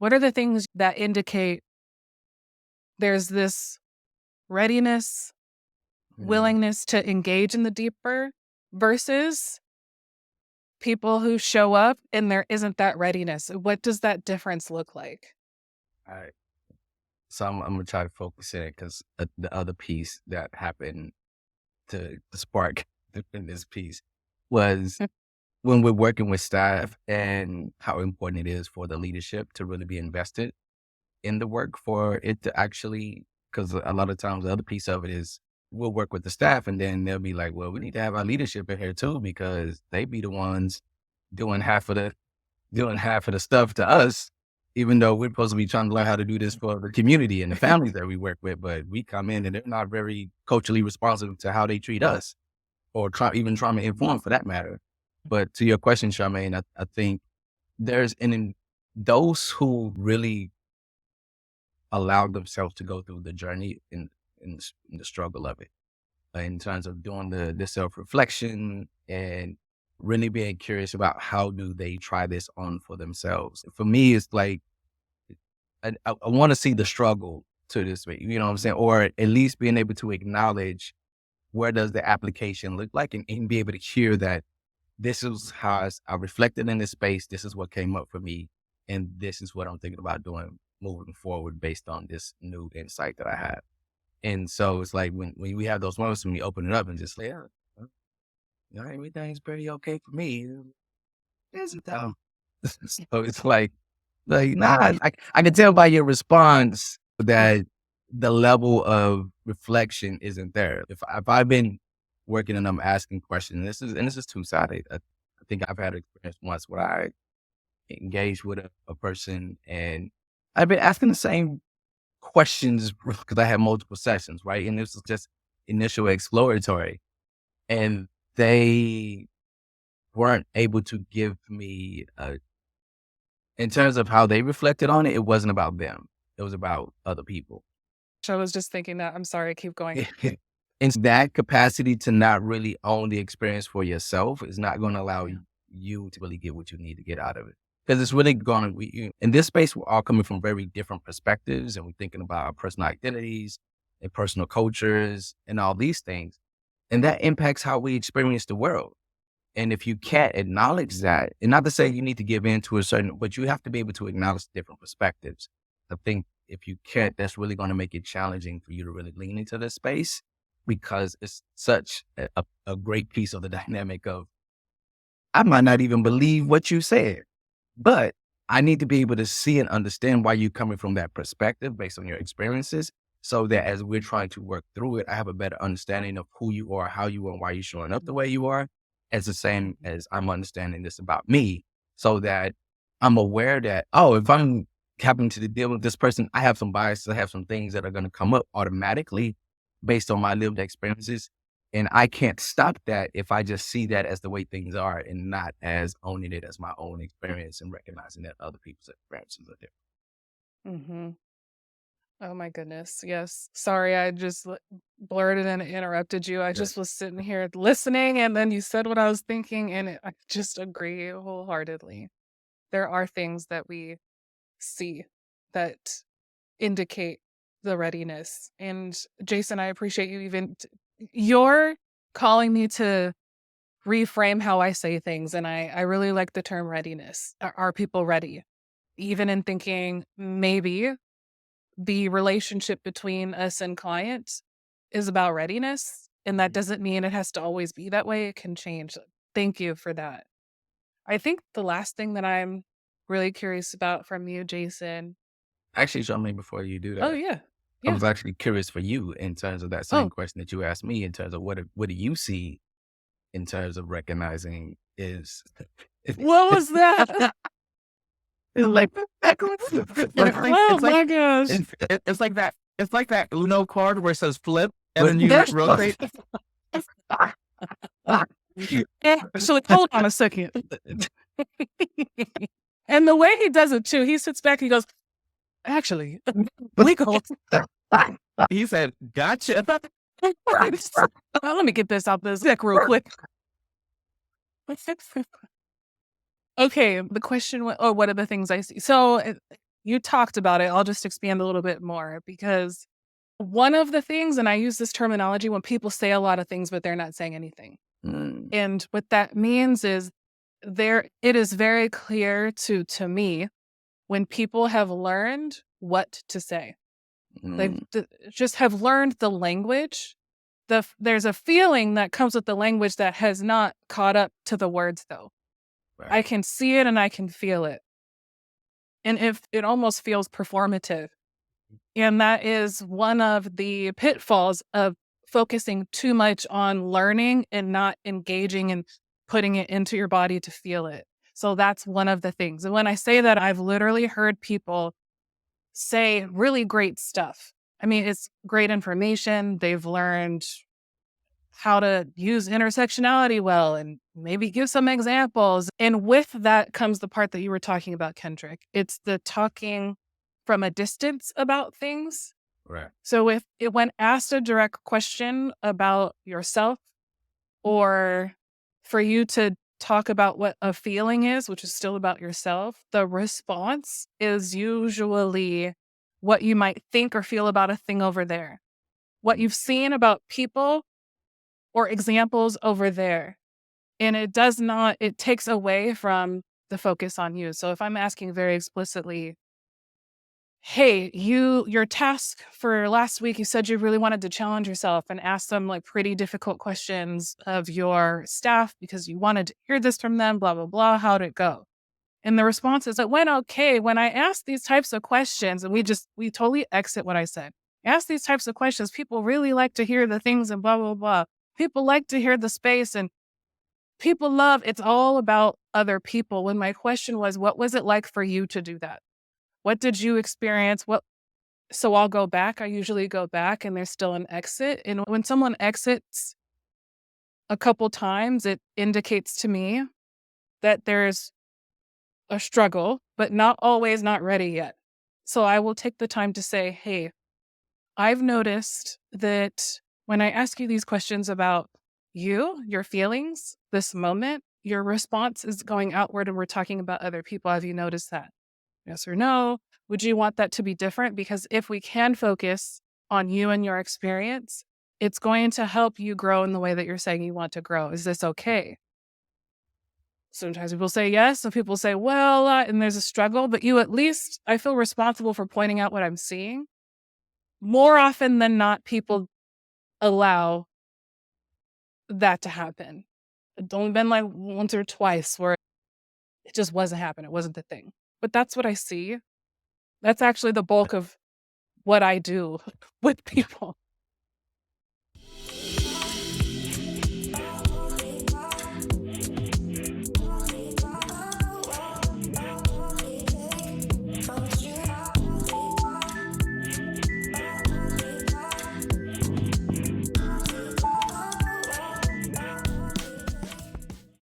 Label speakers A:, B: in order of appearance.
A: What are the things that indicate there's this readiness,
B: Mm,
A: willingness to engage in the deeper versus people who show up and there isn't that readiness? What does that difference look like?
B: all right. So I'm gonna try to focus in it because the other piece that happened to spark in this piece was
A: Mm.
B: when we're working with staff and how important it is for the leadership to really be invested in the work for it to actually, because a lot of times the other piece of it is we'll work with the staff and then they'll be like, well, we need to have our leadership in here too, because they be the ones doing half of the stuff to us, even though we're supposed to be trying to learn how to do this for the community and the families that we work with. But we come in and they're not very culturally responsive to how they treat us or even trauma informed for that matter. But to your question, Charmaine, I think there's those who really allow themselves to go through the journey in the struggle of it, in terms of doing the self reflection and really being curious about how do they try this on for themselves. For me, it's like I want to see the struggle to this, you know what I'm saying, or at least being able to acknowledge where does the application look like, and be able to hear that this is how I reflected in this space. This is what came up for me, and this is what I'm thinking about doing moving forward based on this new insight that I have. And so it's like when we have those moments when we open it up and just like, yeah, everything's pretty okay for me. Is it though? So it's like nah, I can tell by your response that the level of reflection isn't there. If I've been working and I'm asking questions, this is two sided. I think I've had an experience once where I engaged with a person and I've been asking the same questions because I had multiple sessions, right? And this was just initial exploratory. And they weren't able to give me, in terms of how they reflected on it, it wasn't about them. It was about other people.
A: I was just thinking that. I'm sorry, keep going.
B: And that capacity to not really own the experience for yourself is not going to allow
A: Yeah.
B: you to really get what you need to get out of it. Because it's really going to, in this space, we're all coming from very different perspectives and we're thinking about our personal identities and personal cultures and all these things. And that impacts how we experience the world. And if you can't acknowledge that, and not to say you need to give in to a certain, but you have to be able to acknowledge different perspectives. I think if you can't, that's really going to make it challenging for you to really lean into this space because it's such a great piece of the dynamic of, I might not even believe what you said, but I need to be able to see and understand why you're coming from that perspective based on your experiences. So that as we're trying to work through it, I have a better understanding of who you are, how you are, and why you're showing up the way you are, as the same as I'm understanding this about me, so that I'm aware that, oh, if I'm having to deal with this person, I have some biases, I have some things that are going to come up automatically based on my lived experiences. And I can't stop that if I just see that as the way things are and not as owning it as my own experience and recognizing that other people's experiences are different.
A: Hmm. Oh my goodness. Yes. Sorry, I just blurted and interrupted you. I
B: Yeah.
A: just was sitting here listening, and then you said what I was thinking, and I just agree wholeheartedly. There are things that we see that indicate the readiness. And Jason, I appreciate you you're calling me to reframe how I say things. And I really like the term readiness. Are people ready? Even in thinking maybe the relationship between us and clients is about readiness. And that doesn't mean it has to always be that way. It can change. Thank you for that. I think the last thing that I'm really curious about from you, Jason.
B: Actually, Charmaine, before you do
A: Oh,
B: that,
A: yeah.
B: I
A: Yeah.
B: was actually curious for you in terms of that same
A: Oh,
B: question that you asked me in terms of what do you see in terms of recognizing is
A: what was that?
B: it's like
A: Oh
B: it's like
A: my gosh.
B: it's like that Uno card where it says flip and
A: But
B: then you rotate.
A: actually, hold on a second. And the way he does it too, he sits back, he goes, actually, legal.
B: He said, "Gotcha."
A: Let me get this out this deck real quick. Okay, the question, or what are the things I see? So you talked about it. I'll just expand a little bit more because one of the things, and I use this terminology when people say a lot of things, but they're not saying anything.
B: Mm,
A: And what that means is it is very clear to me when people have learned what to say. They've
B: mm,
A: just have learned the language. There's a feeling that comes with the language that has not caught up to the words though. I
B: right.
A: can see it and I can feel it. And if it almost feels performative. And that is one of the pitfalls of focusing too much on learning and not engaging and putting it into your body to feel it. So that's one of the things. And when I say that, I've literally heard people say really great stuff. I mean, it's great information. They've learned how to use intersectionality well and maybe give some examples. And with that comes the part that you were talking about, Kendrick. It's the talking from a distance about things.
B: Right.
A: So if it when asked a direct question about yourself or for you to talk about what a feeling is, which is still about yourself, the response is usually what you might think or feel about a thing over there. What
B: Mm,
A: you've seen about people or examples over there. And it takes away from the focus on you. So if I'm asking very explicitly, hey, your task for last week, you said you really wanted to challenge yourself and ask them like pretty difficult questions of your staff because you wanted to hear this from them, blah, blah, blah. How'd it go? And the response is, it went okay. When I asked these types of questions, and we totally exit what I said. Ask these types of questions. People really like to hear the things and blah, blah, blah. People like to hear the space and people love it's all about other people. When my question was, what was it like for you to do that? What did you experience? So I'll go back. I usually go back and there's still an exit. And when someone exits a couple times, it indicates to me that there's a struggle, but not always not ready yet. So I will take the time to say, hey, I've noticed that when I ask you these questions about you, your feelings, this moment, your response is going outward and we're talking about other people. Have you noticed that? Yes or no? Would you want that to be different? Because if we can focus on you and your experience, it's going to help you grow in the way that you're saying you want to grow. Is this okay? Sometimes people say yes. Some people say, well, and there's a struggle, but you at least, I feel responsible for pointing out what I'm seeing. More often than not, people allow that to happen. It's only been like once or twice where it just wasn't happening. It wasn't the thing. But that's what I see. That's actually the bulk of what I do with people.